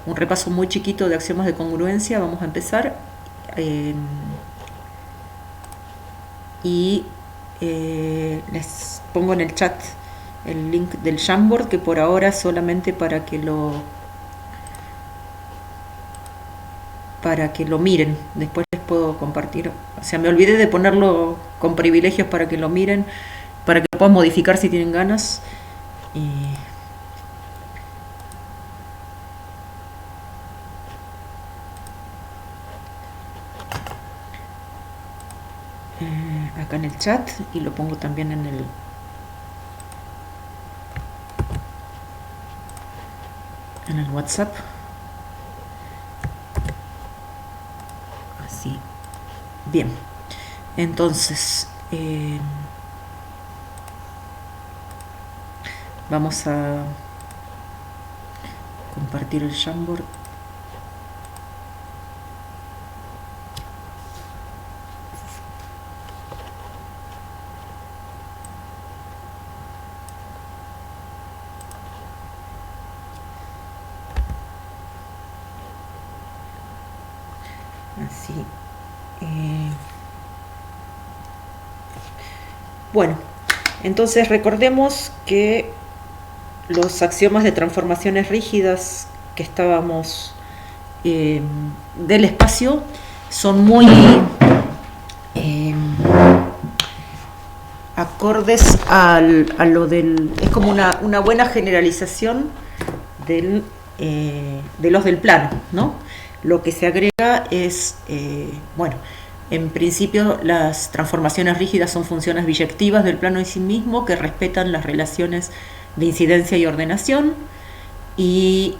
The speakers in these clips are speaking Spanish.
un repaso muy chiquito de axiomas de congruencia. Vamos a empezar. eh, y les pongo en el chat el link del Jamboard, que por ahora solamente para que lo miren. Después les puedo compartir. O sea, me olvidé de ponerlo con privilegios para que lo miren, para que lo puedan modificar si tienen ganas. Y acá en el chat, y lo pongo también en el WhatsApp. Así. Bien. Entonces, vamos a compartir el Jamboard. Así. Bueno, entonces recordemos que los axiomas de transformaciones rígidas que estábamos del espacio son muy acordes a lo del... Es como una buena generalización de los del plano, ¿no? Lo que se agrega es, bueno, en principio las transformaciones rígidas son funciones biyectivas del plano en sí mismo que respetan las relaciones de incidencia y ordenación, y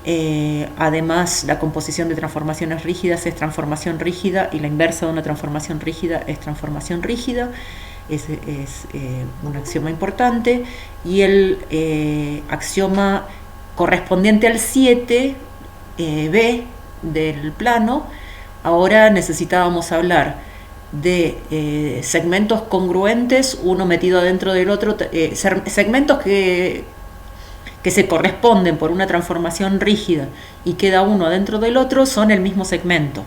además la composición de transformaciones rígidas es transformación rígida, y la inversa de una transformación rígida es transformación rígida. Es un axioma importante. Y el axioma correspondiente al 7, B del plano, ahora necesitábamos hablar de segmentos congruentes, uno metido dentro del otro, segmentos que se corresponden por una transformación rígida y queda uno dentro del otro, son el mismo segmento.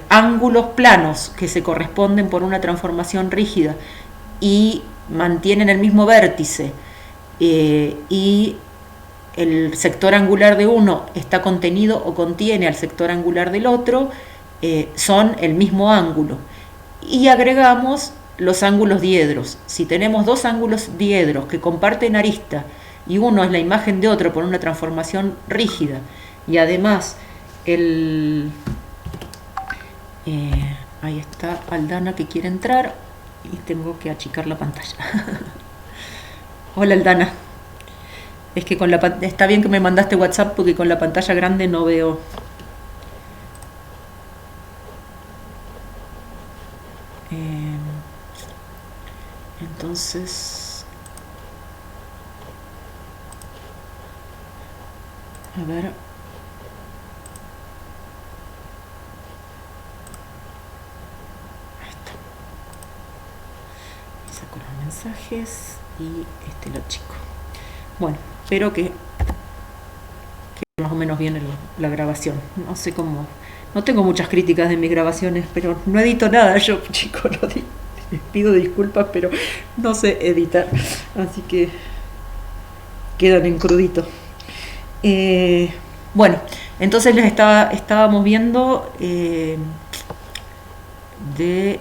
Ángulos planos que se corresponden por una transformación rígida y mantienen el mismo vértice, y el sector angular de uno está contenido o contiene al sector angular del otro, son el mismo ángulo. Y agregamos los ángulos diedros. Si tenemos dos ángulos diedros que comparten arista y uno es la imagen de otro por una transformación rígida, y además ahí está Aldana que quiere entrar y tengo que achicar la pantalla. Hola Aldana. Es que está bien que me mandaste WhatsApp porque con la pantalla grande no veo. Entonces, a ver. Ahí está. Y saco los mensajes y lo chico. Bueno, espero que más o menos bien la grabación. No sé cómo. No tengo muchas críticas de mis grabaciones, pero no edito nada yo, chicos. Les pido disculpas, pero no sé editar. Así que quedan en crudito. Bueno, entonces estábamos viendo de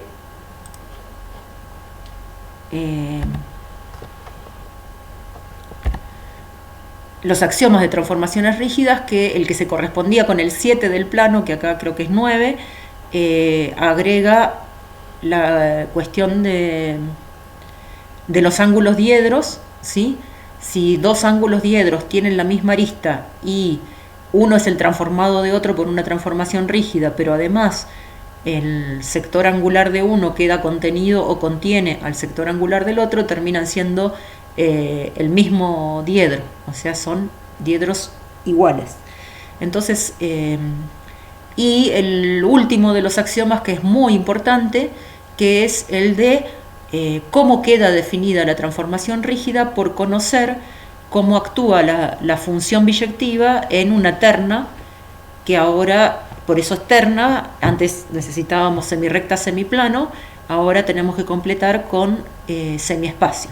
los axiomas de transformaciones rígidas, que el que se correspondía con el 7 del plano, que acá creo que es 9, agrega la cuestión de los ángulos diedros, ¿sí? Si dos ángulos diedros tienen la misma arista y uno es el transformado de otro por una transformación rígida, pero además el sector angular de uno queda contenido o contiene al sector angular del otro, terminan siendo el mismo diedro, o sea, son diedros iguales. Entonces, y el último de los axiomas, que es muy importante, que es el de cómo queda definida la transformación rígida por conocer cómo actúa la función biyectiva en una terna que ahora, por eso es terna, antes necesitábamos semirrecta, semiplano, ahora tenemos que completar con semiespacio.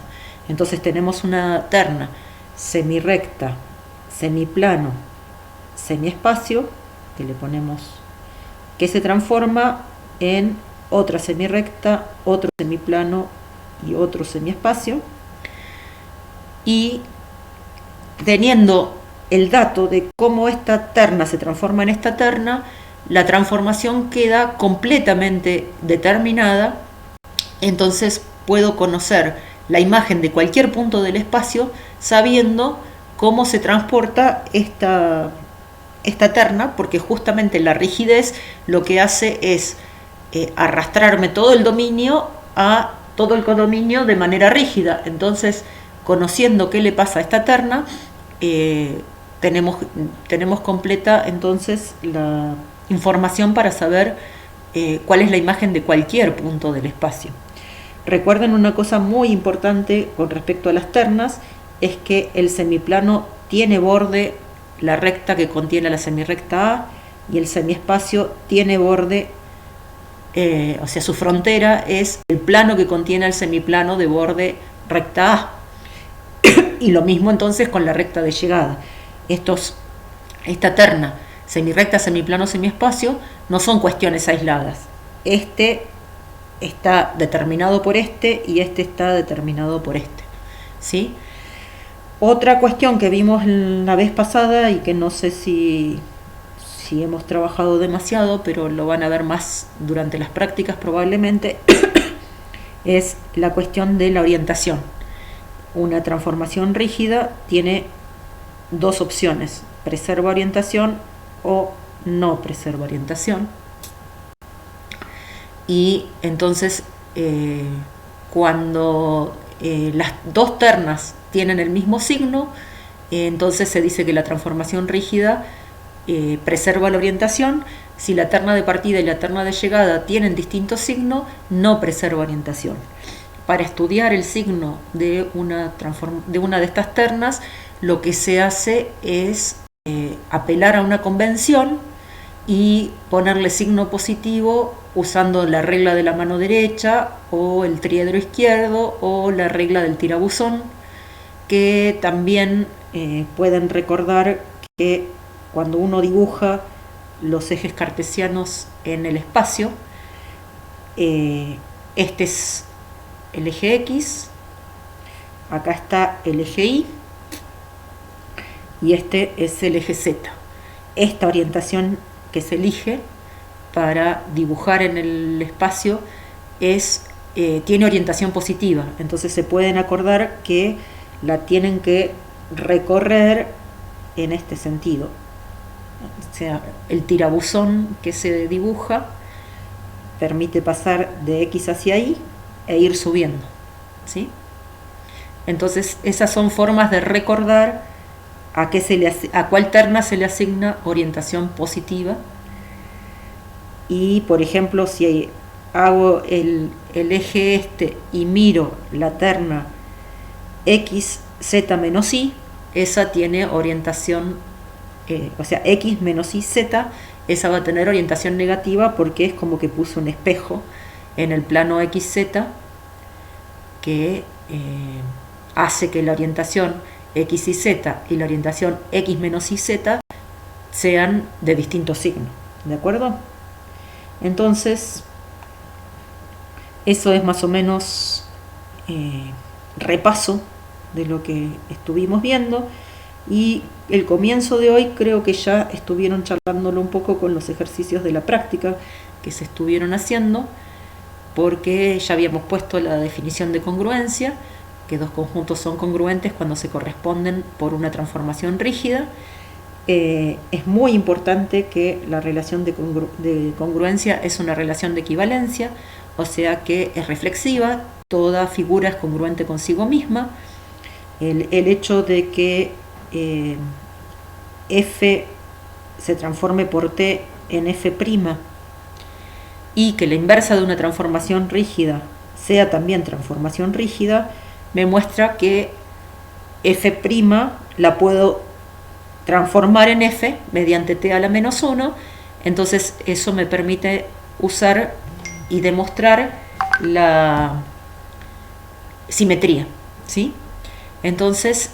Entonces tenemos una terna semirrecta, semiplano, semiespacio, que le ponemos, que se transforma en otra semirrecta, otro semiplano y otro semiespacio. Y teniendo el dato de cómo esta terna se transforma en esta terna, la transformación queda completamente determinada, entonces puedo conocer la imagen de cualquier punto del espacio sabiendo cómo se transporta esta terna, porque justamente la rigidez lo que hace es arrastrarme todo el dominio a todo el codominio de manera rígida. Entonces, conociendo qué le pasa a esta terna, tenemos completa entonces la información para saber cuál es la imagen de cualquier punto del espacio. Recuerden una cosa muy importante con respecto a las ternas, es que el semiplano tiene borde la recta que contiene la semirrecta A, y el semiespacio tiene borde, o sea, su frontera es el plano que contiene el semiplano de borde recta A. Y lo mismo entonces con la recta de llegada. Esta terna semirrecta, semiplano, semiespacio no son cuestiones aisladas. Este está determinado por este y este está determinado por este, ¿sí? Otra cuestión que vimos la vez pasada y que no sé si hemos trabajado demasiado, pero lo van a ver más durante las prácticas probablemente, es la cuestión de la orientación. Una transformación rígida tiene dos opciones: preserva orientación o no preserva orientación. Y entonces cuando las dos ternas tienen el mismo signo, entonces se dice que la transformación rígida preserva la orientación. Si la terna de partida y la terna de llegada tienen distintos signos, no preserva orientación. Para estudiar el signo de una de estas ternas, lo que se hace es apelar a una convención y ponerle signo positivo usando la regla de la mano derecha o el triedro izquierdo o la regla del tirabuzón, que también pueden recordar que cuando uno dibuja los ejes cartesianos en el espacio, este es el eje X, acá está el eje Y y este es el eje Z. Esta orientación que se elige para dibujar en el espacio tiene orientación positiva, entonces se pueden acordar que la tienen que recorrer en este sentido. O sea, el tirabuzón que se dibuja permite pasar de X hacia Y e ir subiendo, ¿sí? Entonces esas son formas de recordar a cuál terna se le asigna orientación positiva. Y por ejemplo, si hago el eje este y miro la terna X, Z menos Y, esa tiene orientación, o sea, X menos Y, Z, esa va a tener orientación negativa porque es como que puso un espejo en el plano XZ que hace que la orientación X y Z y la orientación X menos Y, Z sean de distintos signos, ¿de acuerdo? Entonces, eso es más o menos repaso de lo que estuvimos viendo, y el comienzo de hoy creo que ya estuvieron charlándolo un poco con los ejercicios de la práctica que se estuvieron haciendo, porque ya habíamos puesto la definición de congruencia, que dos conjuntos son congruentes cuando se corresponden por una transformación rígida. Es muy importante que la relación de congruencia es una relación de equivalencia, o sea que es reflexiva, toda figura es congruente consigo misma. El hecho de que F se transforme por T en F' y que la inversa de una transformación rígida sea también transformación rígida, me muestra que F' la puedo transformar en f mediante t a la menos 1, entonces eso me permite usar y demostrar la simetría, ¿sí? Entonces,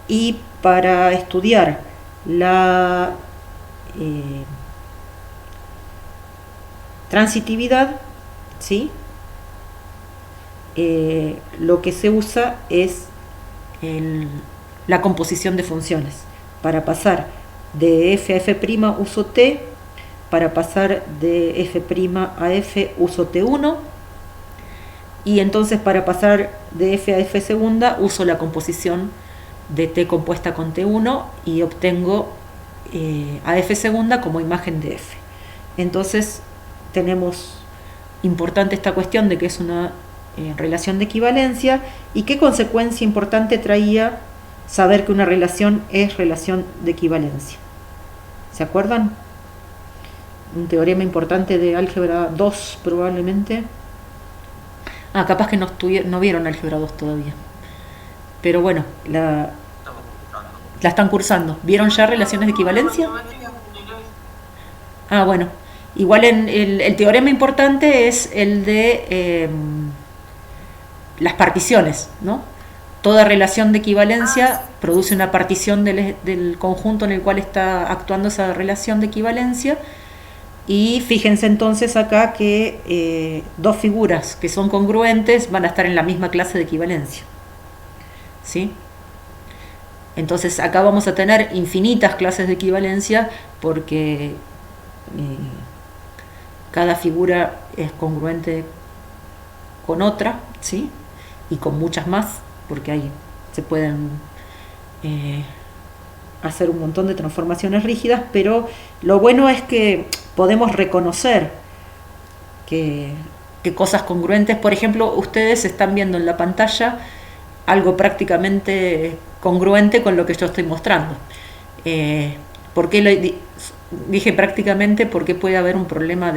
y para estudiar la transitividad, ¿sí? Lo que se usa es la composición de funciones. Para pasar de f a f' uso t, para pasar de f' a f uso t1, y entonces para pasar de f a f segunda uso la composición de t compuesta con t1 y obtengo a f segunda como imagen de f. Entonces tenemos importante esta cuestión de que es una relación de equivalencia, y qué consecuencia importante traía saber que una relación es relación de equivalencia. ¿Se acuerdan? Un teorema importante de álgebra 2 probablemente. Capaz que no vieron álgebra 2 todavía. Pero bueno, la están cursando. ¿Vieron ya relaciones de equivalencia? Bueno. Igual el teorema importante es el de las particiones, ¿no? Toda relación de equivalencia produce una partición del conjunto en el cual está actuando esa relación de equivalencia. Y fíjense entonces acá que dos figuras que son congruentes van a estar en la misma clase de equivalencia, ¿sí? Entonces acá vamos a tener infinitas clases de equivalencia porque cada figura es congruente con otra, ¿sí? Y con muchas más, porque ahí se pueden hacer un montón de transformaciones rígidas, pero lo bueno es que podemos reconocer que cosas congruentes, por ejemplo, ustedes están viendo en la pantalla algo prácticamente congruente con lo que yo estoy mostrando. ¿Por qué dije prácticamente? Porque puede haber un problema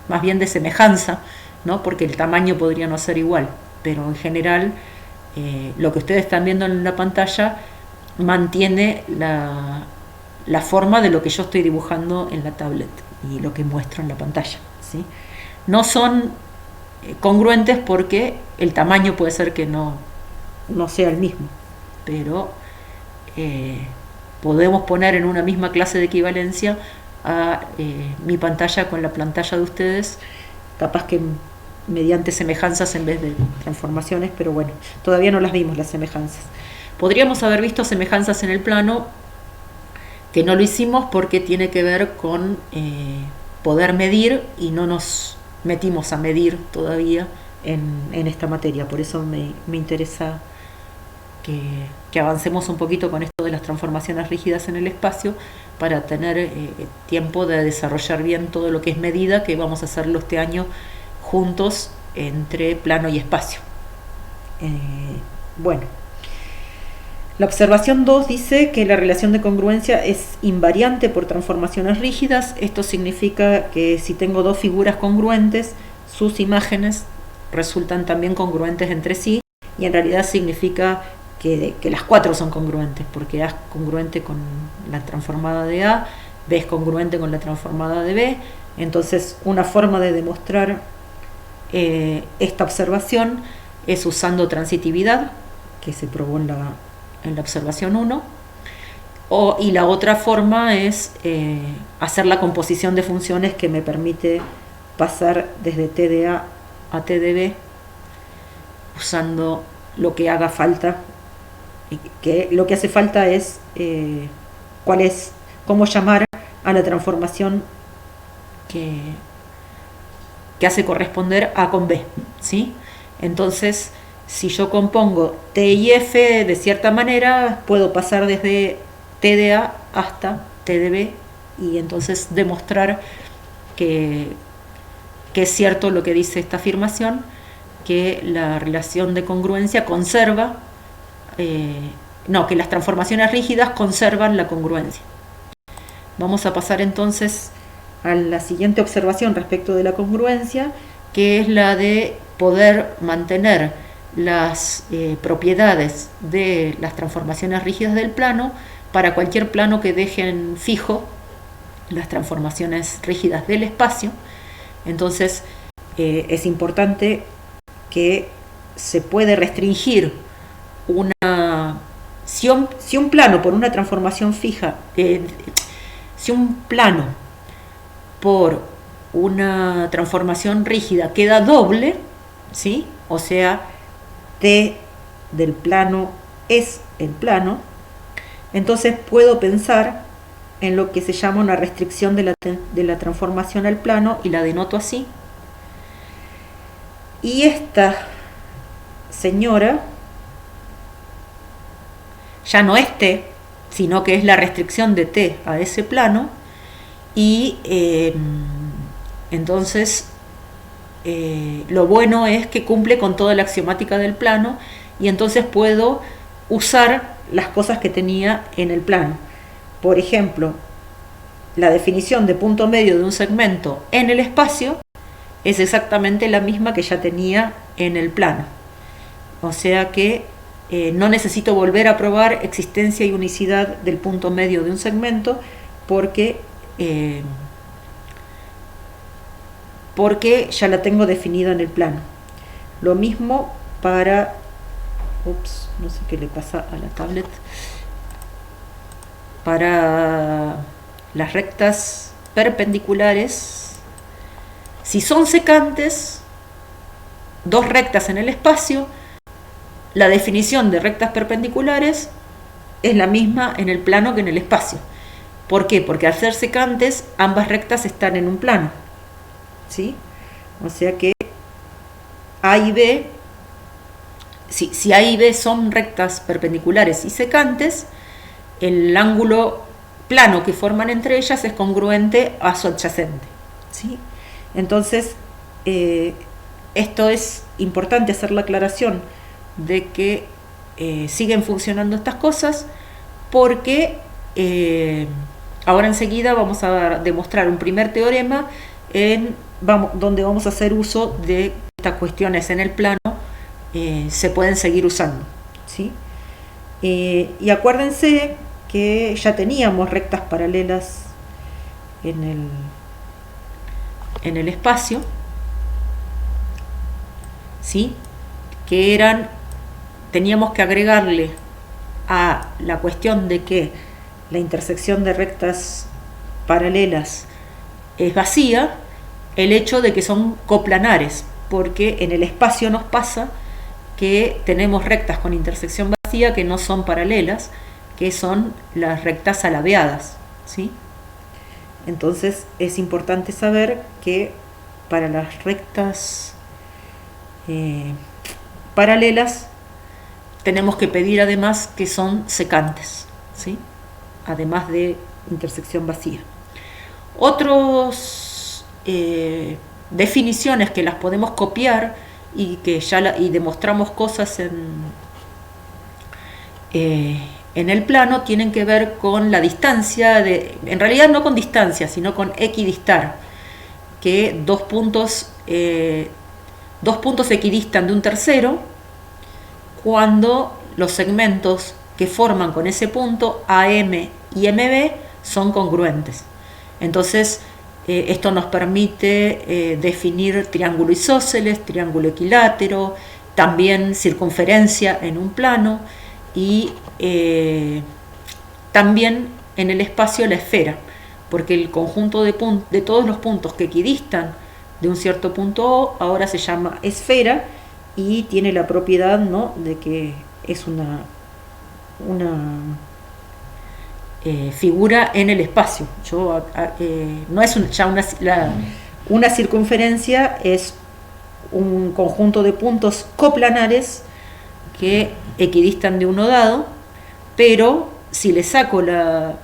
más bien de semejanza, ¿no? Porque el tamaño podría no ser igual, pero en general lo que ustedes están viendo en la pantalla mantiene la forma de lo que yo estoy dibujando en la tablet y lo que muestro en la pantalla, ¿sí? No son congruentes porque el tamaño puede ser que no sea el mismo, pero podemos poner en una misma clase de equivalencia a mi pantalla con la pantalla de ustedes, capaz que mediante semejanzas en vez de transformaciones, pero bueno, todavía no las vimos las semejanzas. Podríamos haber visto semejanzas en el plano, que no lo hicimos porque tiene que ver con poder medir, y no nos metimos a medir todavía en esta materia. Por eso me interesa que avancemos un poquito con esto de las transformaciones rígidas en el espacio, para tener tiempo de desarrollar bien todo lo que es medida, que vamos a hacerlo este año juntos entre plano y espacio. Bueno, la observación 2 dice que la relación de congruencia es invariante por transformaciones rígidas. Esto significa que si tengo dos figuras congruentes, sus imágenes resultan también congruentes entre sí, y en realidad significa que las cuatro son congruentes, porque A es congruente con la transformada de A, B es congruente con la transformada de B. Entonces, una forma de demostrar esta observación es usando transitividad, que se probó en la observación 1, y la otra forma es hacer la composición de funciones que me permite pasar desde T de A a T de B usando lo que haga falta, que lo que hace falta es cómo llamar a la transformación que hace corresponder A con B, ¿sí? Entonces, si yo compongo T y F de cierta manera, puedo pasar desde T de A hasta T de B, y entonces demostrar que es cierto lo que dice esta afirmación, que la relación de congruencia conserva, que las transformaciones rígidas conservan la congruencia. Vamos a pasar entonces a la siguiente observación respecto de la congruencia, que es la de poder mantener las propiedades de las transformaciones rígidas del plano para cualquier plano que dejen fijo las transformaciones rígidas del espacio. Entonces es importante que se puede restringir una... Si un plano por una transformación fija, si un plano por una transformación rígida queda doble, ¿sí? O sea, T del plano es el plano, entonces puedo pensar en lo que se llama una restricción de la transformación al plano, y la denoto así. Y esta señora ya no es T, sino que es la restricción de T a ese plano, y entonces lo bueno es que cumple con toda la axiomática del plano, y entonces puedo usar las cosas que tenía en el plano. Por ejemplo, la definición de punto medio de un segmento en el espacio es exactamente la misma que ya tenía en el plano. O sea que no necesito volver a probar existencia y unicidad del punto medio de un segmento porque ya la tengo definida en el plano. Lo mismo para... no sé qué le pasa a la tablet. Para las rectas perpendiculares, si son secantes, dos rectas en el espacio, la definición de rectas perpendiculares es la misma en el plano que en el espacio. ¿Por qué? Porque al ser secantes, ambas rectas están en un plano, ¿sí? O sea que A y B, si A y B son rectas perpendiculares y secantes, el ángulo plano que forman entre ellas es congruente a su adyacente, ¿sí? Entonces, esto es importante hacer la aclaración de que siguen funcionando estas cosas, porque ahora enseguida vamos a demostrar un primer teorema donde vamos a hacer uso de estas cuestiones en el plano, se pueden seguir usando, ¿sí? Y acuérdense que ya teníamos rectas paralelas en el espacio, ¿sí? Que teníamos que agregarle a la cuestión de que la intersección de rectas paralelas es vacía, el hecho de que son coplanares, porque en el espacio nos pasa que tenemos rectas con intersección vacía que no son paralelas, que son las rectas alabeadas, ¿sí? Entonces es importante saber que para las rectas paralelas tenemos que pedir además que son secantes, ¿sí? Además de intersección vacía. Otras definiciones que las podemos copiar y que y demostramos cosas en el plano tienen que ver con la distancia, en realidad no con distancia, sino con equidistar, que dos puntos equidistan de un tercero cuando los segmentos que forman con ese punto, AM y MB, son congruentes. Entonces, esto nos permite definir triángulo isósceles, triángulo equilátero, también circunferencia en un plano, y también en el espacio la esfera, porque el conjunto de todos los puntos que equidistan de un cierto punto O ahora se llama esfera y tiene la propiedad, ¿no?, de que es una figura en el espacio. No es una circunferencia, es un conjunto de puntos coplanares que equidistan de uno dado, pero si le saco la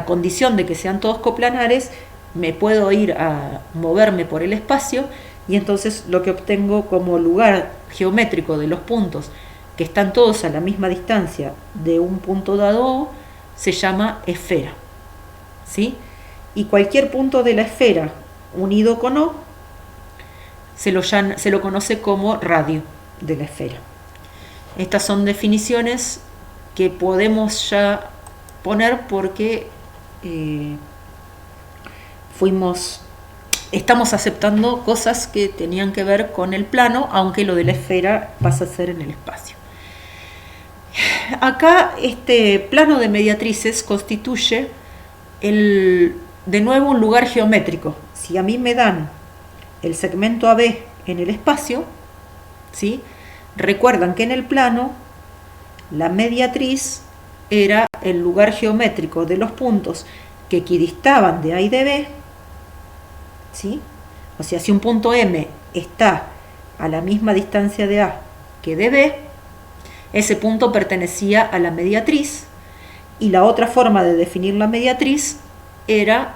condición de que sean todos coplanares, me puedo ir a moverme por el espacio, y entonces lo que obtengo como lugar geométrico de los puntos que están todos a la misma distancia de un punto dado O se llama esfera, ¿sí? Y cualquier punto de la esfera unido con O se lo conoce como radio de la esfera. Estas son definiciones que podemos ya poner porque estamos aceptando cosas que tenían que ver con el plano, aunque lo de la esfera pasa a ser en el espacio. Acá este plano de mediatrices constituye de nuevo un lugar geométrico. Si a mí me dan el segmento AB en el espacio, ¿sí? Recuerdan que en el plano la mediatriz era el lugar geométrico de los puntos que equidistaban de A y de B, ¿sí? O sea, si un punto M está a la misma distancia de A que de B, ese punto pertenecía a la mediatriz, y la otra forma de definir la mediatriz era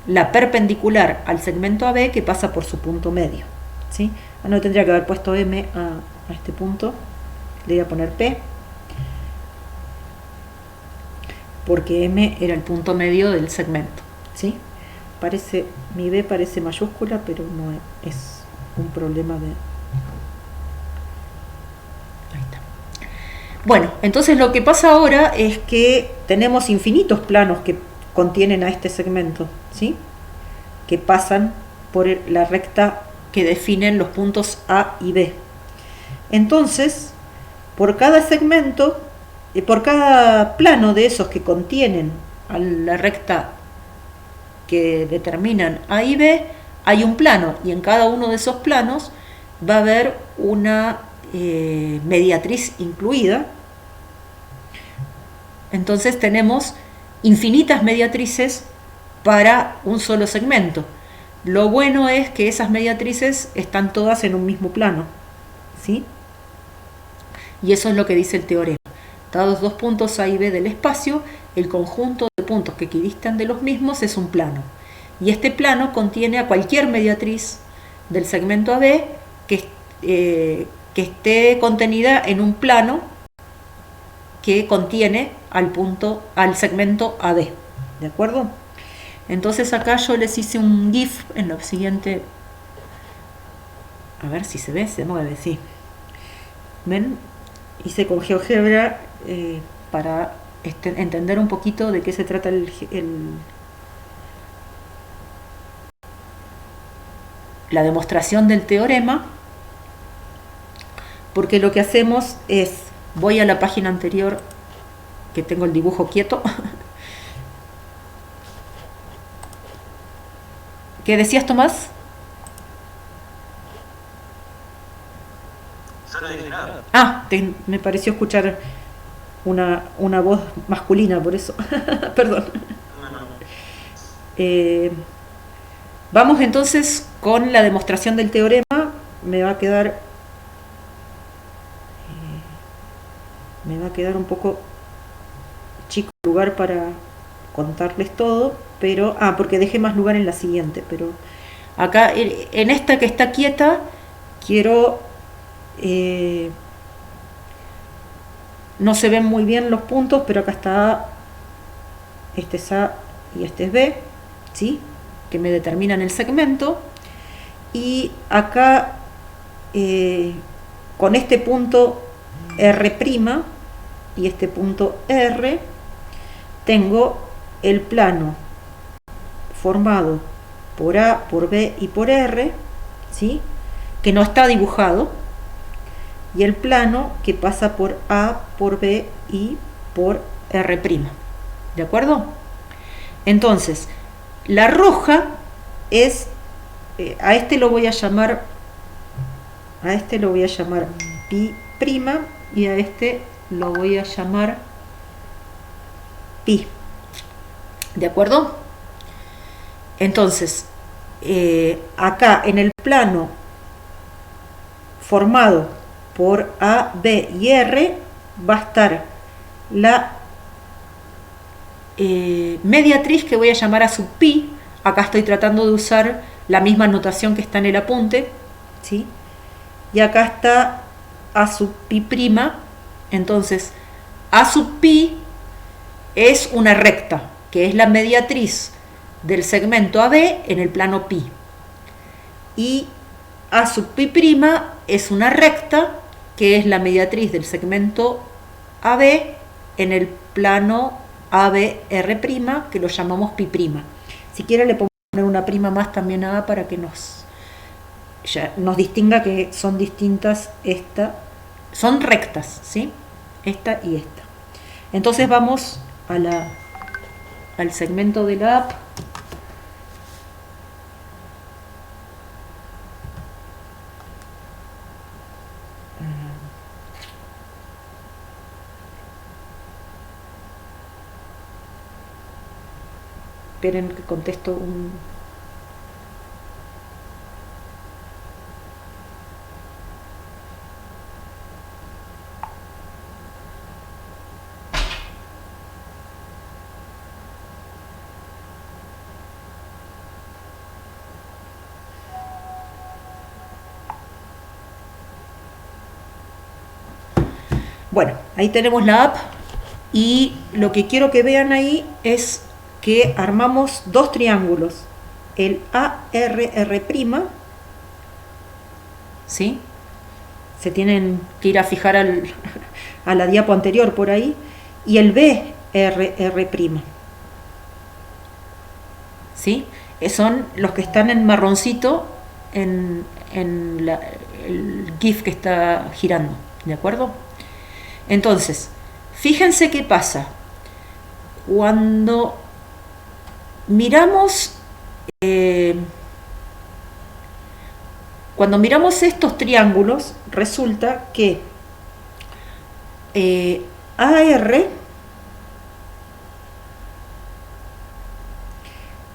la perpendicular al segmento AB que pasa por su punto medio, ¿sí? No tendría que haber puesto M a este punto, le voy a poner P, porque M era el punto medio del segmento, ¿sí? Mi B parece mayúscula, pero no es un problema de... Ahí está. Bueno, entonces lo que pasa ahora es que tenemos infinitos planos que contienen a este segmento, ¿sí? Que pasan por la recta que definen los puntos A y B. Entonces, por cada segmento, por cada plano de esos que contienen a la recta que determinan A y B, hay un plano, y en cada uno de esos planos va a haber una mediatriz incluida. Entonces tenemos infinitas mediatrices para un solo segmento. Lo bueno es que esas mediatrices están todas en un mismo plano, ¿sí? Y eso es lo que dice el teorema. Dados dos puntos A y B del espacio, el conjunto de puntos que equidistan de los mismos es un plano. Y este plano contiene a cualquier mediatriz del segmento AB que esté contenida en un plano que contiene al segmento AB. ¿De acuerdo? Entonces acá yo les hice un GIF en lo siguiente. A ver si se ve, se mueve, sí. ¿Ven? Hice con GeoGebra para entender un poquito de qué se trata la demostración del teorema, porque lo que hacemos es, voy a la página anterior que tengo el dibujo quieto. ¿Qué decías, Tomás? Me pareció escuchar una voz masculina, por eso. Perdón. Vamos entonces con la demostración del teorema. Me va a quedar un poco chico lugar para contarles todo, pero porque dejé más lugar en la siguiente, pero acá en esta que está quieta quiero no se ven muy bien los puntos, pero acá está este es A y este es B, ¿sí? Que me determinan el segmento, y acá con este punto R' y este punto R tengo el plano formado por A, por B y por R, ¿sí? Que no está dibujado, y el plano que pasa por A, por B y por R'. ¿De acuerdo? Entonces, la roja es, a este lo voy a llamar pi', y a este lo voy a llamar pi. ¿De acuerdo? Entonces, acá en el plano formado por A, B y R va a estar la mediatriz que voy a llamar A sub pi. Acá estoy tratando de usar la misma notación que está en el apunte, ¿sí? Y acá está A sub pi prima. Entonces, A sub pi es una recta, que es la mediatriz del segmento AB en el plano pi. Y A sub pi prima es una recta, que es la mediatriz del segmento AB en el plano ABR', que lo llamamos pi'. Si quiere le pongo poner una prima más también a A para que nos distinga que son distintas son rectas, ¿sí? Esta y esta. Entonces vamos al segmento de la app. Esperen que contesto un... Bueno, ahí tenemos la app y lo que quiero que vean ahí es que armamos dos triángulos, el ARR', ¿sí? Se tienen que ir a fijar a la diapo anterior por ahí, y el BRR', ¿sí? Son los que están en marroncito en el GIF que está girando, ¿de acuerdo? Entonces, fíjense qué pasa. Cuando miramos estos triángulos, resulta que AR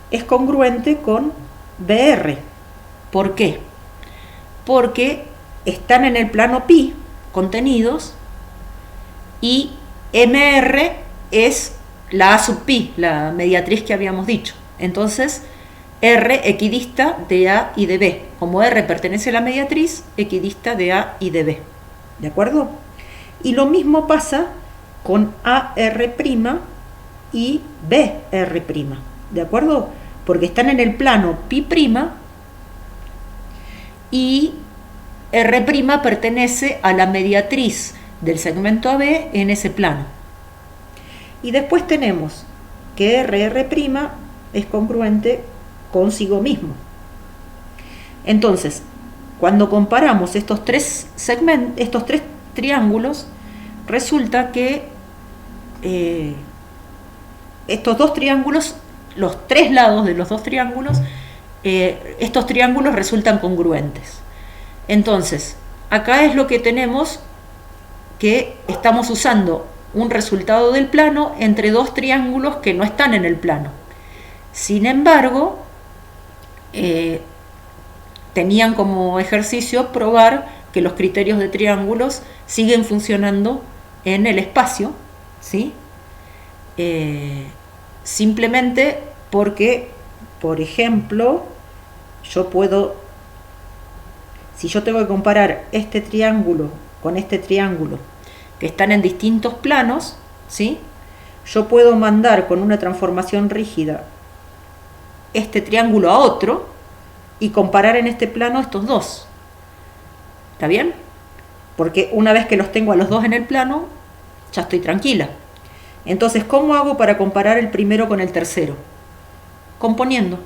es congruente con BR. ¿Por qué? Porque están en el plano pi contenidos y MR es la A sub pi, la mediatriz que habíamos dicho. Entonces, R equidista de A y de B. Como R pertenece a la mediatriz, equidista de A y de B. ¿De acuerdo? Y lo mismo pasa con AR' y BR'. ¿De acuerdo? Porque están en el plano pi' y R' pertenece a la mediatriz del segmento AB en ese plano. Y después tenemos que RR' es congruente consigo mismo. Entonces, cuando comparamos estos tres triángulos, resulta que estos dos triángulos, los tres lados de los dos triángulos, estos triángulos resultan congruentes. Entonces, acá es lo que tenemos, que estamos usando un resultado del plano entre dos triángulos que no están en el plano. Sin embargo, tenían como ejercicio probar que los criterios de triángulos siguen funcionando en el espacio, ¿sí? Simplemente porque, por ejemplo, si yo tengo que comparar este triángulo con este triángulo que están en distintos planos, ¿sí? Yo puedo mandar con una transformación rígida este triángulo a otro y comparar en este plano estos dos. ¿Está bien? Porque una vez que los tengo a los dos en el plano, ya estoy tranquila. Entonces, ¿cómo hago para comparar el primero con el tercero? Componiendo.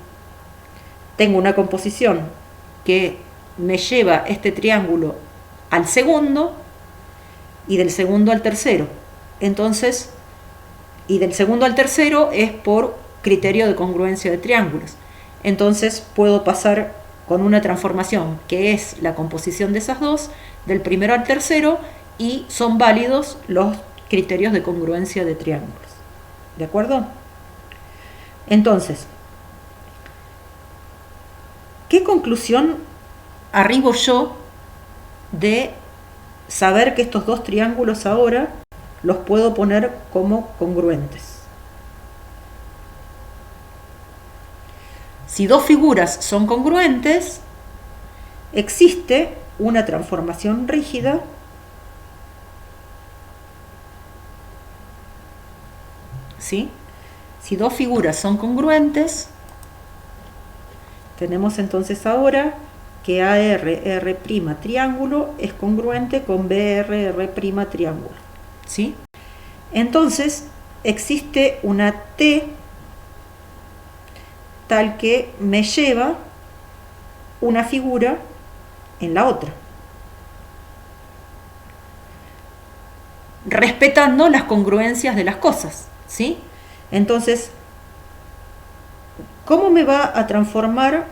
Tengo una composición que me lleva este triángulo al segundo y del segundo al tercero. Entonces, y del segundo al tercero es por criterio de congruencia de triángulos. Entonces puedo pasar con una transformación que es la composición de esas dos, del primero al tercero, y son válidos los criterios de congruencia de triángulos. ¿De acuerdo? Entonces, ¿qué conclusión arribo yo de saber que estos dos triángulos ahora los puedo poner como congruentes? Si dos figuras son congruentes, existe una transformación rígida ¿sí? Si dos figuras son congruentes, tenemos entonces ahora que ARR' triángulo es congruente con BRR' triángulo, ¿sí? Entonces existe una T tal que me lleva una figura en la otra, respetando las congruencias de las cosas, ¿sí? Entonces, ¿cómo me va a transformar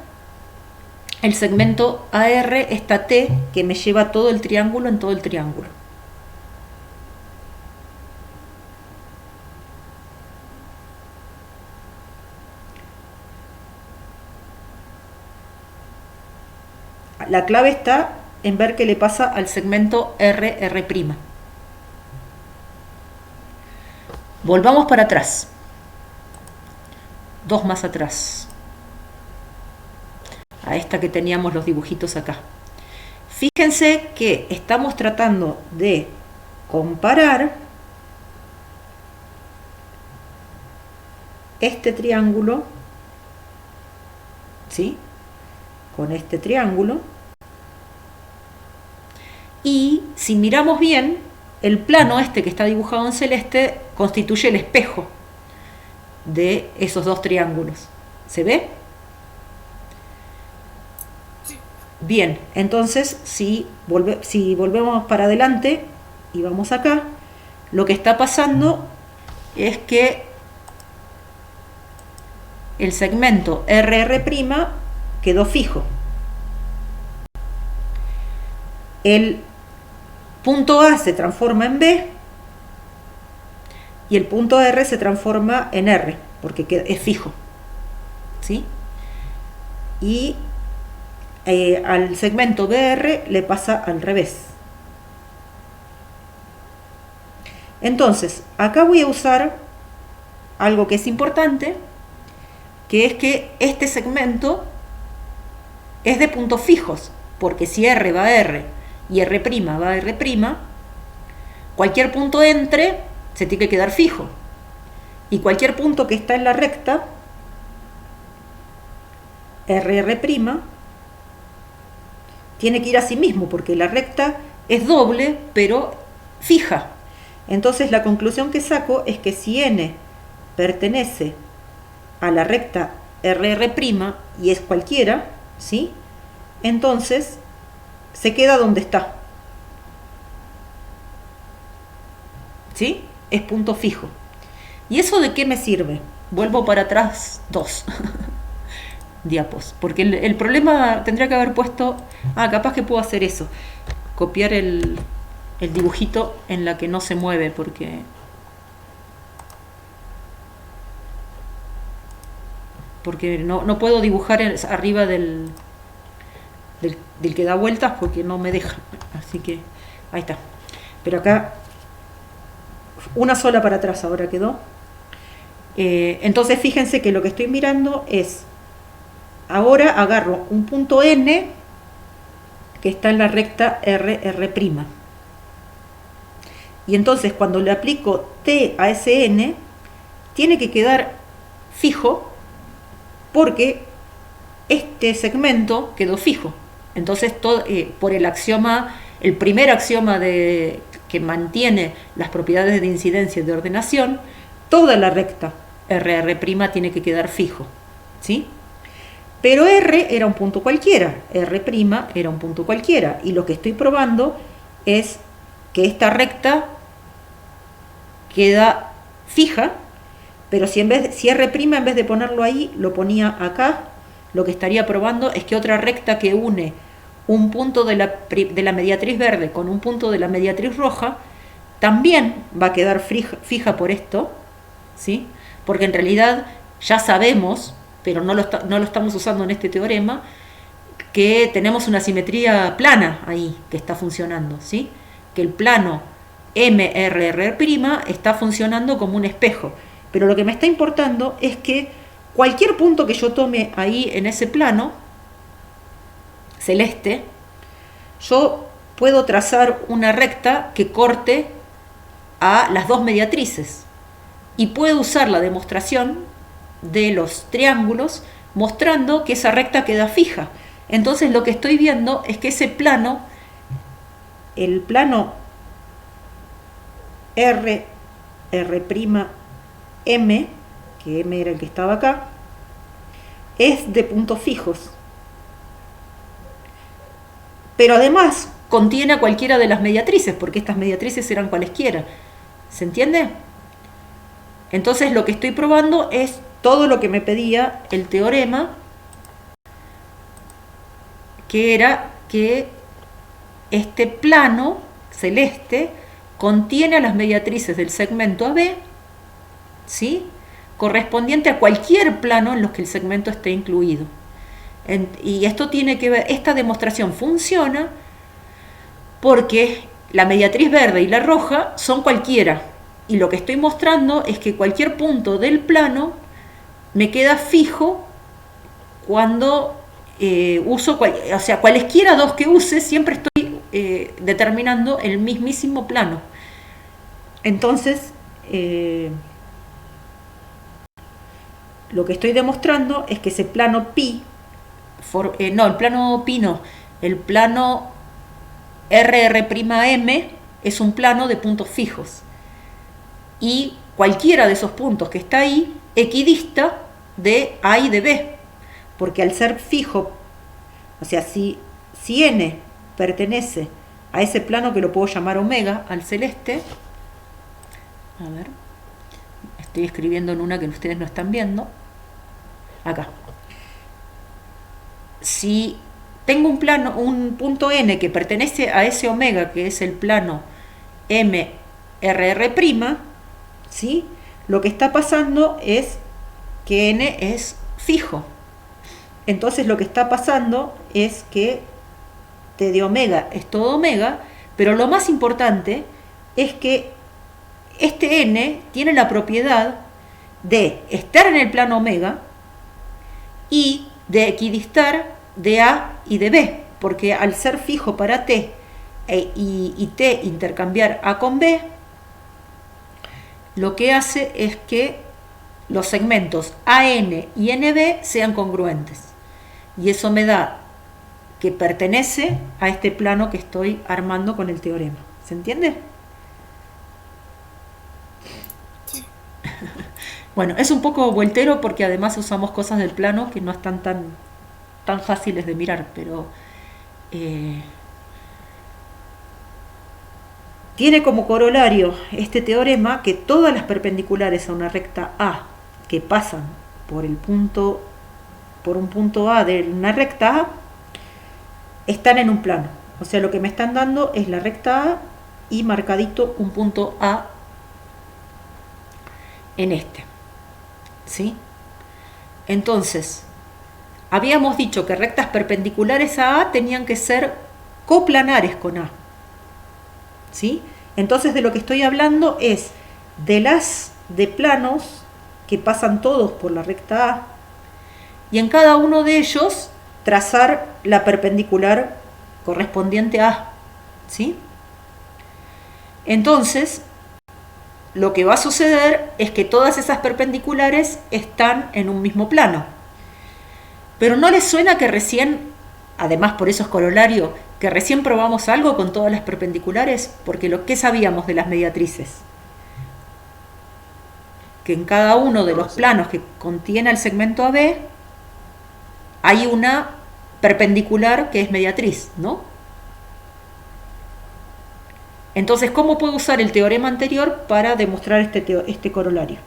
el segmento AR esta T que me lleva todo el triángulo en todo el triángulo? La clave está en ver qué le pasa al segmento RR'. Volvamos para atrás. 2 más atrás. A esta que teníamos los dibujitos acá. Fíjense que estamos tratando de comparar este triángulo, ¿sí?, con este triángulo. Y si miramos bien, el plano este que está dibujado en celeste constituye el espejo de esos dos triángulos. ¿Se ve? Sí. Bien, entonces si volvemos para adelante y vamos acá, lo que está pasando es que el segmento RR' quedó fijo. El punto A se transforma en B y el punto R se transforma en R, porque es fijo, ¿sí? Y al segmento BR le pasa al revés. Entonces, acá voy a usar algo que es importante, que es que este segmento es de puntos fijos, porque si R va a R y R' va a R', cualquier punto entre se tiene que quedar fijo. Y cualquier punto que está en la recta, RR', tiene que ir a sí mismo, porque la recta es doble, pero fija. Entonces la conclusión que saco es que si N pertenece a la recta RR' y es cualquiera, ¿sí?, entonces se queda donde está, ¿sí? Es punto fijo. ¿Y eso de qué me sirve? Vuelvo para atrás 2 diapos, porque el problema tendría que haber puesto, capaz que puedo hacer eso, copiar el dibujito en la que no se mueve, porque no puedo dibujar arriba del que da vueltas, porque no me deja. Así que ahí está. Pero acá una sola para atrás ahora quedó. Entonces fíjense que lo que estoy mirando es, ahora agarro un punto N que está en la recta RR'. Y entonces cuando le aplico T a ese N, tiene que quedar fijo, porque este segmento quedó fijo. Entonces, por el axioma, el primer axioma que mantiene las propiedades de incidencia y de ordenación, toda la recta RR' tiene que quedar fijo, ¿sí? Pero R era un punto cualquiera, R' era un punto cualquiera, y lo que estoy probando es que esta recta queda fija, pero si R' en vez de ponerlo ahí, lo ponía acá, lo que estaría probando es que otra recta que une un punto de la mediatriz verde con un punto de la mediatriz roja también va a quedar fija por esto, ¿sí? Porque en realidad ya sabemos, pero no lo estamos usando en este teorema, que tenemos una simetría plana ahí que está funcionando, ¿sí? Que el plano MRR' está funcionando como un espejo. Pero lo que me está importando es que cualquier punto que yo tome ahí en ese plano celeste, yo puedo trazar una recta que corte a las dos mediatrices y puedo usar la demostración de los triángulos mostrando que esa recta queda fija. Entonces lo que estoy viendo es que ese plano, el plano R M, que M era el que estaba acá, es de puntos fijos. Pero además contiene a cualquiera de las mediatrices, porque estas mediatrices eran cualesquiera. ¿Se entiende? Entonces lo que estoy probando es todo lo que me pedía el teorema, que era que este plano celeste contiene a las mediatrices del segmento AB, ¿sí?, correspondiente a cualquier plano en los que el segmento esté incluido. Y esto tiene que ver, esta demostración funciona porque la mediatriz verde y la roja son cualquiera, y lo que estoy mostrando es que cualquier punto del plano me queda fijo cuando uso, o sea, cualesquiera dos que use, siempre estoy determinando el mismísimo plano. Entonces, lo que estoy demostrando es que ese plano pi, el plano pi no, el plano RR'(M) es un plano de puntos fijos. Y cualquiera de esos puntos que está ahí equidista de A y de B. Porque al ser fijo, o sea, si N pertenece a ese plano que lo puedo llamar omega, al celeste, a ver, estoy escribiendo en una que ustedes no están viendo, acá. Si tengo un punto N que pertenece a ese omega, que es el plano MRR', ¿sí?, lo que está pasando es que N es fijo. Entonces lo que está pasando es que T de omega es todo omega, pero lo más importante es que este N tiene la propiedad de estar en el plano omega y de equidistar de A y de B, porque al ser fijo para T y T intercambiar A con B, lo que hace es que los segmentos AN y NB sean congruentes. Y eso me da que pertenece a este plano que estoy armando con el teorema. ¿Se entiende? Sí. Bueno, es un poco vueltero porque además usamos cosas del plano que no están tan fáciles de mirar, pero tiene como corolario este teorema que todas las perpendiculares a una recta A que pasan por un punto A de una recta A están en un plano. O sea, lo que me están dando es la recta A y marcadito un punto A en este. ¿Sí? Entonces, habíamos dicho que rectas perpendiculares a A tenían que ser coplanares con A. ¿Sí? Entonces, de lo que estoy hablando es de planos que pasan todos por la recta A, y en cada uno de ellos trazar la perpendicular correspondiente a A. ¿Sí? Entonces, lo que va a suceder es que todas esas perpendiculares están en un mismo plano. Pero ¿no les suena que recién, además por eso es corolario, que recién probamos algo con todas las perpendiculares? Porque ¿qué sabíamos de las mediatrices? Que en cada uno de los planos que contiene el segmento AB hay una perpendicular que es mediatriz, ¿no? Entonces, ¿cómo puedo usar el teorema anterior para demostrar este corolario?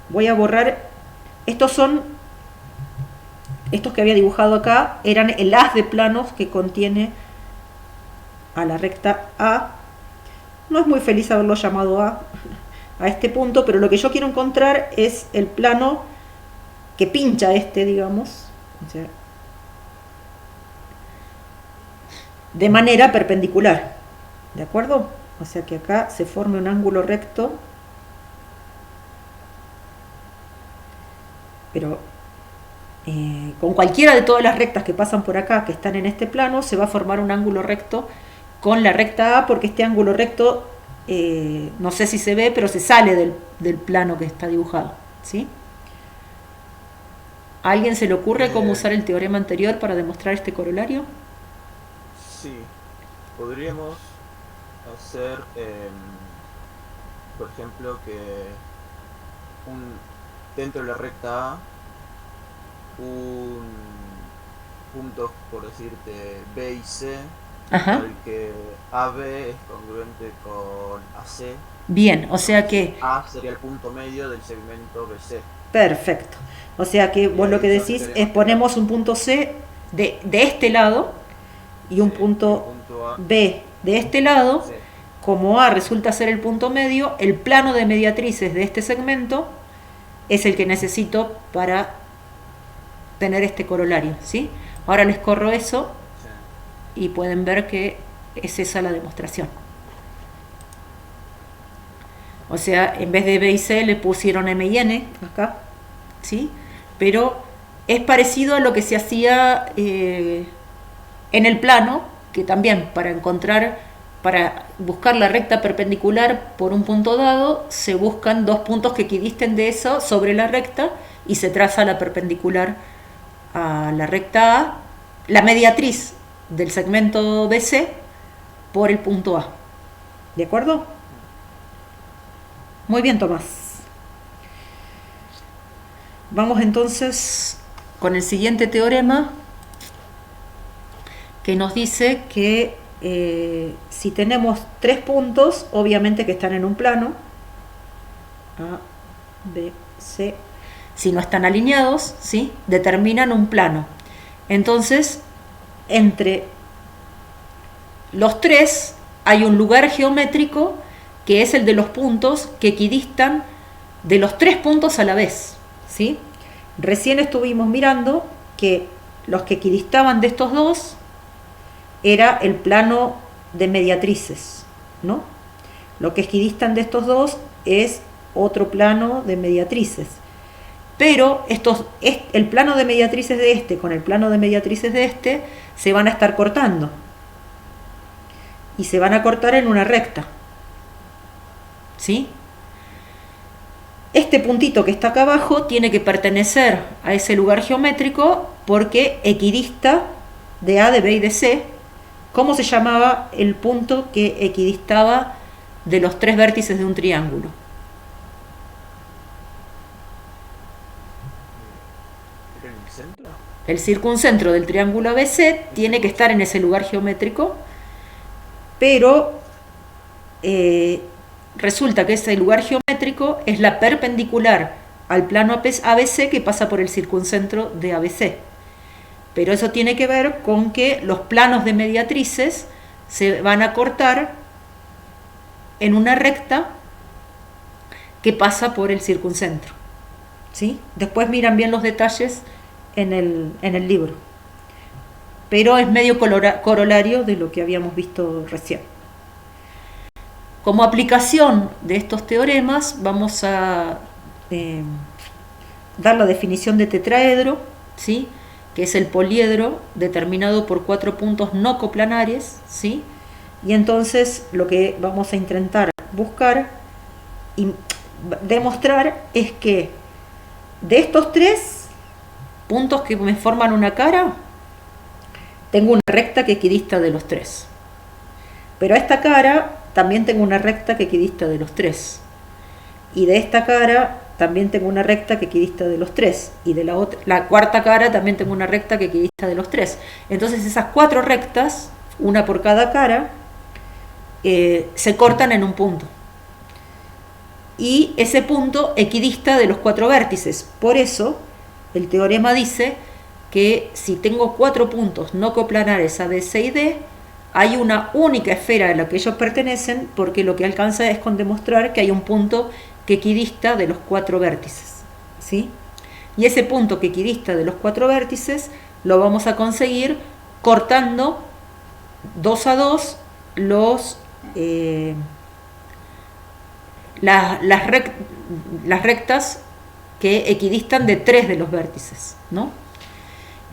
Voy a borrar, estos que había dibujado acá, eran el haz de planos que contiene a la recta A. No es muy feliz haberlo llamado A este punto, pero lo que yo quiero encontrar es el plano que pincha digamos, o sea, de manera perpendicular, ¿de acuerdo? O sea que acá se forme un ángulo recto, pero con cualquiera de todas las rectas que pasan por acá, que están en este plano, se va a formar un ángulo recto con la recta A, porque este ángulo recto, no sé si se ve, pero se sale del plano que está dibujado, ¿sí? ¿A alguien se le ocurre cómo Eh, usar el teorema anterior para demostrar este corolario? sí, podríamos hacer, por ejemplo, que un, dentro de la recta A, un punto, por decirte, B y C, Ajá. al que AB es congruente con AC, Bien, o sea entonces que, A sería el punto medio del segmento BC. perfecto. O sea que Y vos lo ahí que usás el decís es teorema anterior. ponemos un punto C de este lado y un Sí, y un punto punto A, B de este lado. C. Como A resulta ser el punto medio, el plano de mediatrices de este segmento es el que necesito para tener este corolario, ¿sí? Ahora les corro eso Sí. y pueden ver que es esa la demostración. O sea, en vez de B y C le pusieron M y N acá, ¿sí? Pero es parecido a lo que se hacía en el plano, que también para buscar la recta perpendicular por un punto dado, se buscan dos puntos que equidisten de eso sobre la recta y se traza la perpendicular a la recta A, la mediatriz del segmento BC por el punto A. ¿De acuerdo? Muy bien, Tomás. Vamos entonces con el siguiente teorema que nos dice que si tenemos tres puntos, obviamente que están en un plano, A, B, C, si no están alineados, ¿sí? Determinan un plano. Entonces, entre los tres hay un lugar geométrico que es el de los puntos que equidistan de los tres puntos a la vez, ¿sí? Recién estuvimos mirando que los que equidistaban de estos dos era el plano de mediatrices, ¿no? Lo que equidistan de estos dos es otro plano de mediatrices. Pero el plano de mediatrices de este con el plano de mediatrices de este se van a estar cortando. Y se van a cortar en una recta. ¿Sí? Este puntito que está acá abajo tiene que pertenecer a ese lugar geométrico porque equidista de A, de B y de C. ¿Cómo se llamaba el punto que equidistaba de los tres vértices de un triángulo? ¿Era en el centro? El circuncentro del triángulo ABC El tiene que estar en ese circuncentro. lugar geométrico, pero eh, resulta que ese lugar geométrico es la perpendicular al plano ABC que pasa por el circuncentro de ABC. Pero eso tiene que ver con que los planos de mediatrices se van a cortar en una recta que pasa por el circuncentro. ¿Sí? Después miran bien los detalles en el libro. Pero es medio corolario de lo que habíamos visto recién. Como aplicación de estos teoremas vamos a eh, dar la definición de tetraedro, ¿sí? Que es el poliedro determinado por cuatro puntos no coplanares, ¿sí? Y entonces lo que vamos a intentar buscar y demostrar es que de estos tres puntos que me forman una cara, tengo una recta que equidista de los tres. Pero a esta cara también tengo una recta que equidista de los tres. Y de esta cara también tengo una recta que equidista de los tres. Y de la cuarta cara también tengo una recta que equidista de los tres. Entonces esas cuatro rectas, una por cada cara, se cortan en un punto. Y ese punto equidista de los cuatro vértices. Por eso el teorema dice que si tengo cuatro puntos no coplanares A, B, C y D, hay una única esfera a la que ellos pertenecen, porque lo que alcanza es con demostrar que hay un punto que equidista de los cuatro vértices, ¿sí? Y ese punto que equidista de los cuatro vértices lo vamos a conseguir cortando dos a dos los las, rec las rectas que equidistan de tres de los vértices, ¿no?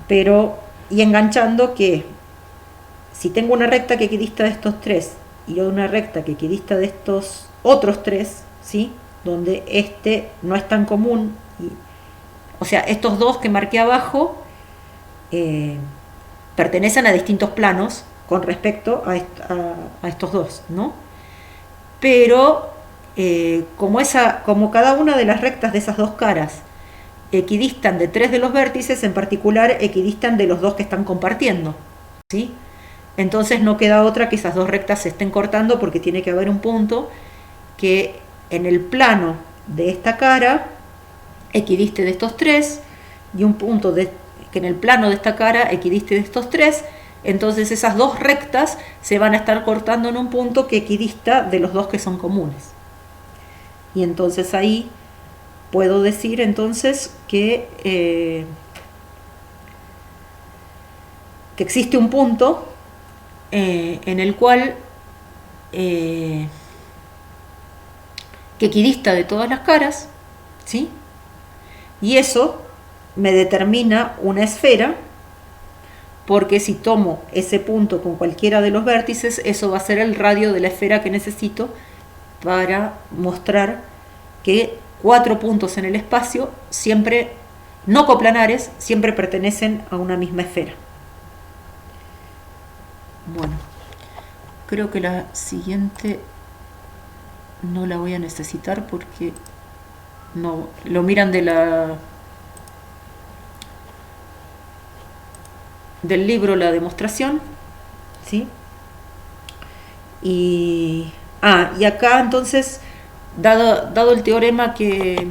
Pero, y enganchando que si tengo una recta que equidista de estos tres y una recta que equidista de estos otros tres, ¿sí? Donde este no es tan común, O sea, estos dos que marqué abajo pertenecen a distintos planos con respecto a estos dos, ¿no? Pero como cada una de las rectas de esas dos caras equidistan de 3 de los vértices, en particular equidistan de los dos que están compartiendo, ¿sí? Entonces no queda otra que esas dos rectas se estén cortando, porque tiene que haber un punto que en el plano de esta cara equidiste de estos 3 y un punto que en el plano de esta cara equidiste de estos 3. Entonces esas dos rectas se van a estar cortando en un punto que equidista de los dos que son comunes. Y entonces ahí puedo decir entonces que existe un punto en el cual que equidista de todas las caras, ¿sí? Y eso me determina una esfera, porque si tomo ese punto con cualquiera de los vértices, eso va a ser el radio de la esfera que necesito para mostrar que 4 puntos en el espacio, siempre no coplanares, siempre pertenecen a una misma esfera. Bueno, creo que la siguiente no la voy a necesitar porque no lo miran del libro la demostración, ¿sí? Y acá entonces, dado el teorema que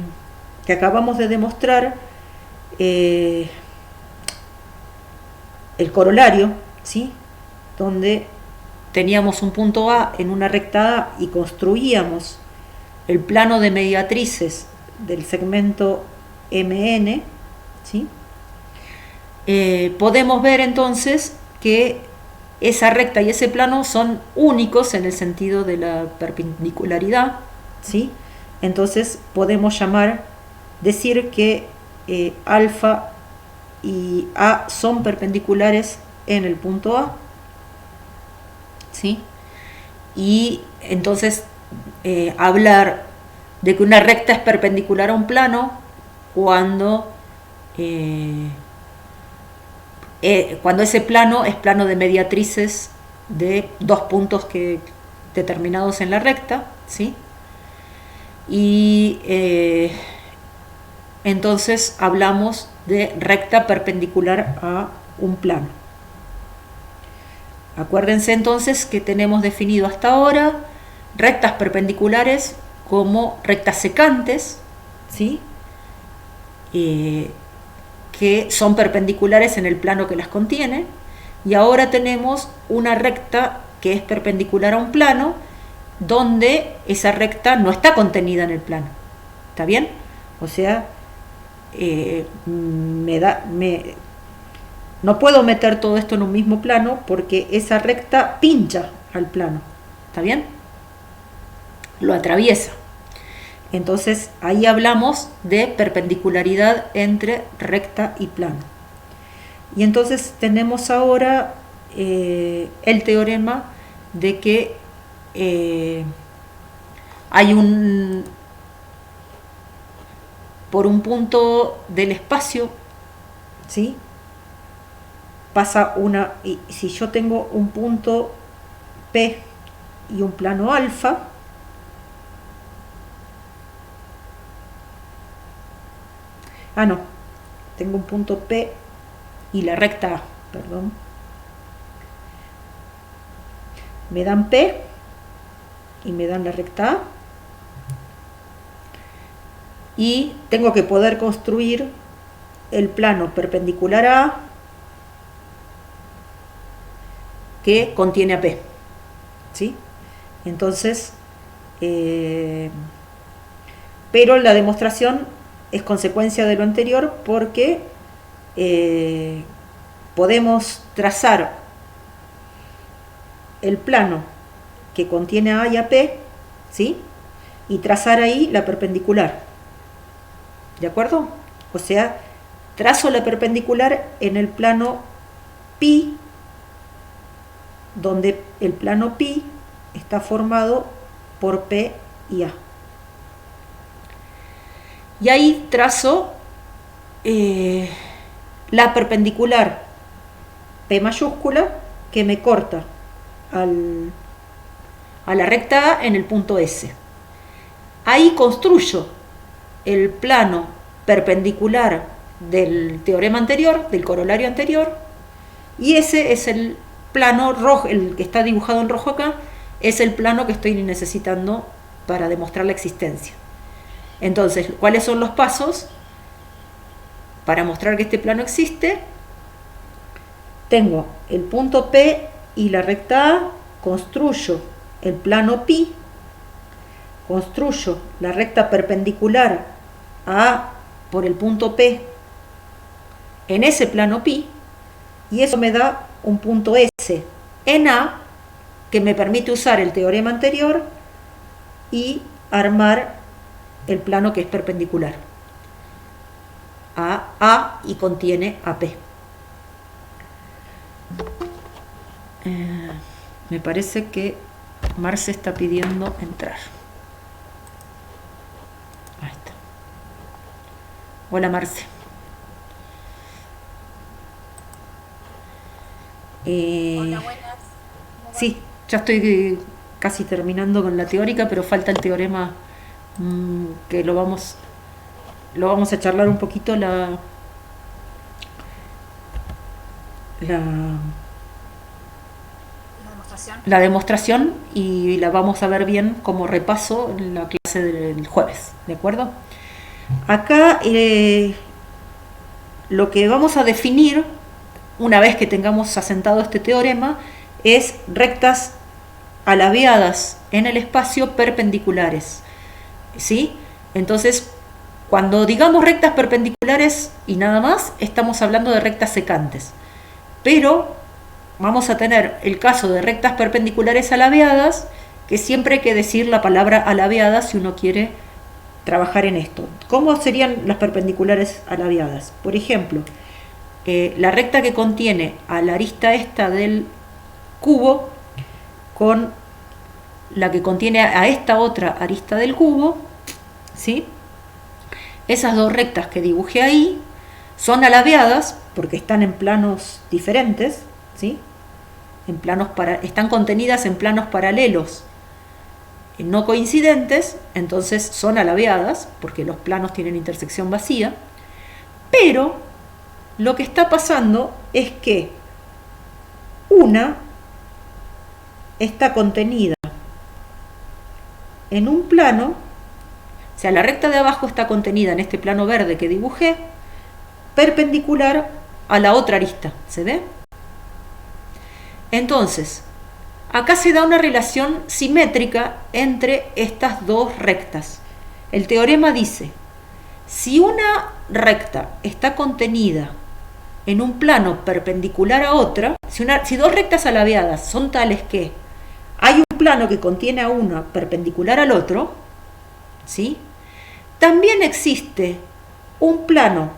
acabamos de demostrar, el corolario, ¿sí? Donde teníamos un punto A en una recta A y construíamos el plano de mediatrices del segmento MN, ¿sí? Podemos ver entonces que esa recta y ese plano son únicos en el sentido de la perpendicularidad, ¿sí? Entonces podemos decir que alfa y A son perpendiculares en el punto A, ¿sí? Y entonces hablar de que una recta es perpendicular a un plano cuando ese plano es plano de mediatrices de dos puntos determinados en la recta, ¿sí? Y entonces hablamos de recta perpendicular a un plano. Acuérdense entonces que tenemos definido hasta ahora rectas perpendiculares como rectas secantes, ¿sí? Que son perpendiculares en el plano que las contiene, y ahora tenemos una recta que es perpendicular a un plano donde esa recta no está contenida en el plano. ¿Está bien? O sea, no puedo meter todo esto en un mismo plano porque esa recta pincha al plano. ¿Está bien? Lo atraviesa. Entonces ahí hablamos de perpendicularidad entre recta y plano. Y entonces tenemos ahora el teorema de que hay por un punto del espacio, ¿sí? Pasa y si yo tengo un punto P y un plano alfa, tengo un punto P y la recta A, perdón, me dan P y me dan la recta A, y tengo que poder construir el plano perpendicular a A que contiene a P, ¿sí? Entonces, pero la demostración es consecuencia de lo anterior, porque podemos trazar el plano que contiene a A y a P, ¿sí? Y trazar ahí la perpendicular, ¿de acuerdo? O sea, trazo la perpendicular en el plano pi, donde el plano pi está formado por P y A. Y ahí trazo la perpendicular P mayúscula que me corta a la recta A en el punto S. Ahí construyo el plano perpendicular del teorema anterior, del corolario anterior, y ese es el plano rojo, el que está dibujado en rojo acá, es el plano que estoy necesitando para demostrar la existencia. Entonces, ¿cuáles son los pasos para mostrar que este plano existe? Tengo el punto P y la recta A, construyo el plano pi, construyo la recta perpendicular a A por el punto P en ese plano pi, y eso me da un punto S en A que me permite usar el teorema anterior y armar el plano que es perpendicular a A y contiene a P. Me parece que Marce está pidiendo entrar. Ahí está. Hola, Marce. Hola, buenas. Sí, ya estoy casi terminando con la teórica, pero falta el teorema que lo vamos a charlar un poquito la La demostración. demostración, y la vamos a ver bien como repaso en la clase del jueves, ¿de acuerdo? Acá lo que vamos a definir, una vez que tengamos asentado este teorema, es rectas alabeadas en el espacio perpendiculares, ¿sí? Entonces, cuando digamos rectas perpendiculares y nada más, estamos hablando de rectas secantes. Pero vamos a tener el caso de rectas perpendiculares alabeadas, que siempre hay que decir la palabra alabeada si uno quiere trabajar en esto. ¿Cómo serían las perpendiculares alabeadas? Por ejemplo, la recta que contiene a la arista esta del cubo con la que contiene a esta otra arista del cubo, ¿sí? Esas dos rectas que dibujé ahí son alabeadas porque están en planos diferentes, ¿sí? Están contenidas en planos paralelos no coincidentes, entonces son alabeadas porque los planos tienen intersección vacía. Pero lo que está pasando es que una está contenida en un plano, o sea, la recta de abajo está contenida en este plano verde que dibujé, perpendicular a la otra arista, ¿se ve? Entonces, acá se da una relación simétrica entre estas dos rectas. El teorema dice, si una recta está contenida en un plano perpendicular a otra, si dos rectas alabeadas son tales que hay un plano que contiene a una perpendicular al otro, ¿sí? También existe un plano,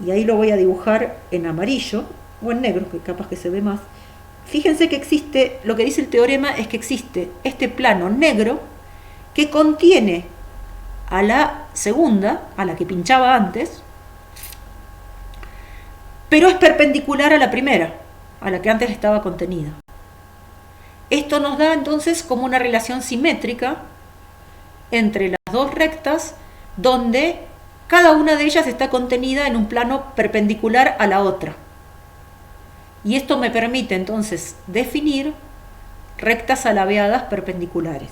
y ahí lo voy a dibujar en amarillo o en negro, que capaz que se ve más. Fíjense que existe, lo que dice el teorema es que existe este plano negro que contiene a la segunda, a la que pinchaba antes, pero es perpendicular a la primera, a la que antes estaba contenida. Esto nos da entonces como una relación simétrica entre las dos rectas, donde cada una de ellas está contenida en un plano perpendicular a la otra. Y esto me permite entonces definir rectas alabeadas perpendiculares.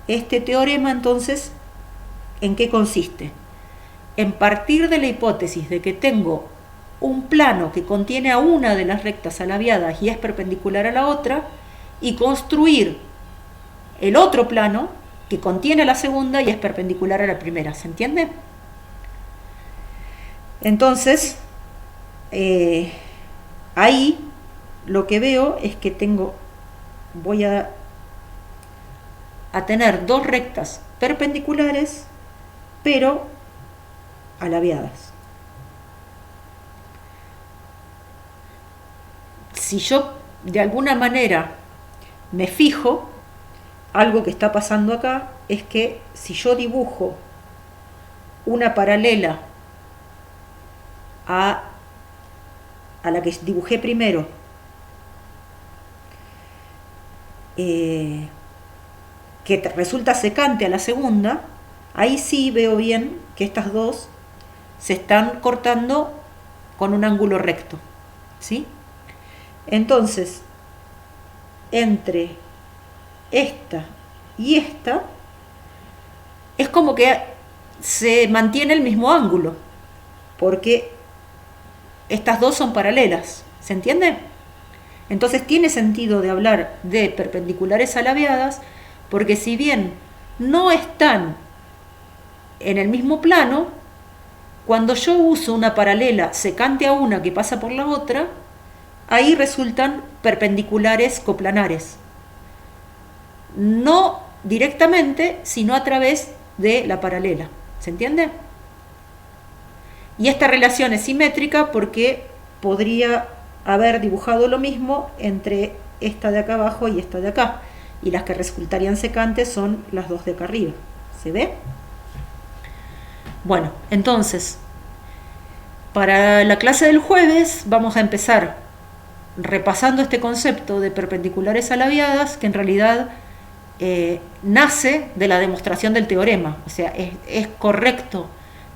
Este teorema entonces, ¿en qué consiste? En partir de la hipótesis de que tengo un plano que contiene a una de las rectas alabeadas y es perpendicular a la otra, y construir el otro plano que contiene a la segunda y es perpendicular a la primera. ¿Se entiende? Entonces, ahí lo que veo es que voy a tener dos rectas perpendiculares, pero alabeadas. Si yo de alguna manera me fijo, algo que está pasando acá es que si yo dibujo una paralela a la que dibujé primero, que resulta secante a la segunda, ahí sí veo bien que estas dos se están cortando con un ángulo recto, ¿sí? Entonces, entre esta y esta, es como que se mantiene el mismo ángulo, porque estas dos son paralelas, ¿se entiende? Entonces tiene sentido de hablar de perpendiculares alabeadas, porque si bien no están en el mismo plano, cuando yo uso una paralela secante a una que pasa por la otra, ahí resultan perpendiculares coplanares. No directamente, sino a través de la paralela. ¿Se entiende? Y esta relación es simétrica porque podría haber dibujado lo mismo entre esta de acá abajo y esta de acá. Y las que resultarían secantes son las dos de acá arriba. ¿Se ve? Bueno, entonces, para la clase del jueves vamos a empezar repasando este concepto de perpendiculares alabeadas, que en realidad nace de la demostración del teorema. O sea, es correcto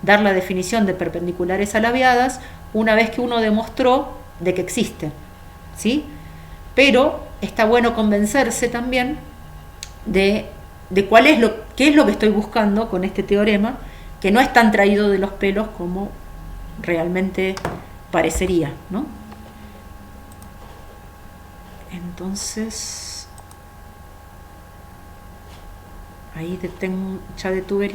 dar la definición de perpendiculares alabeadas una vez que uno demostró de que existen, ¿sí? Pero está bueno convencerse también de qué es lo que estoy buscando con este teorema, que no es tan traído de los pelos como realmente parecería, ¿no? Entonces, ahí ya detuve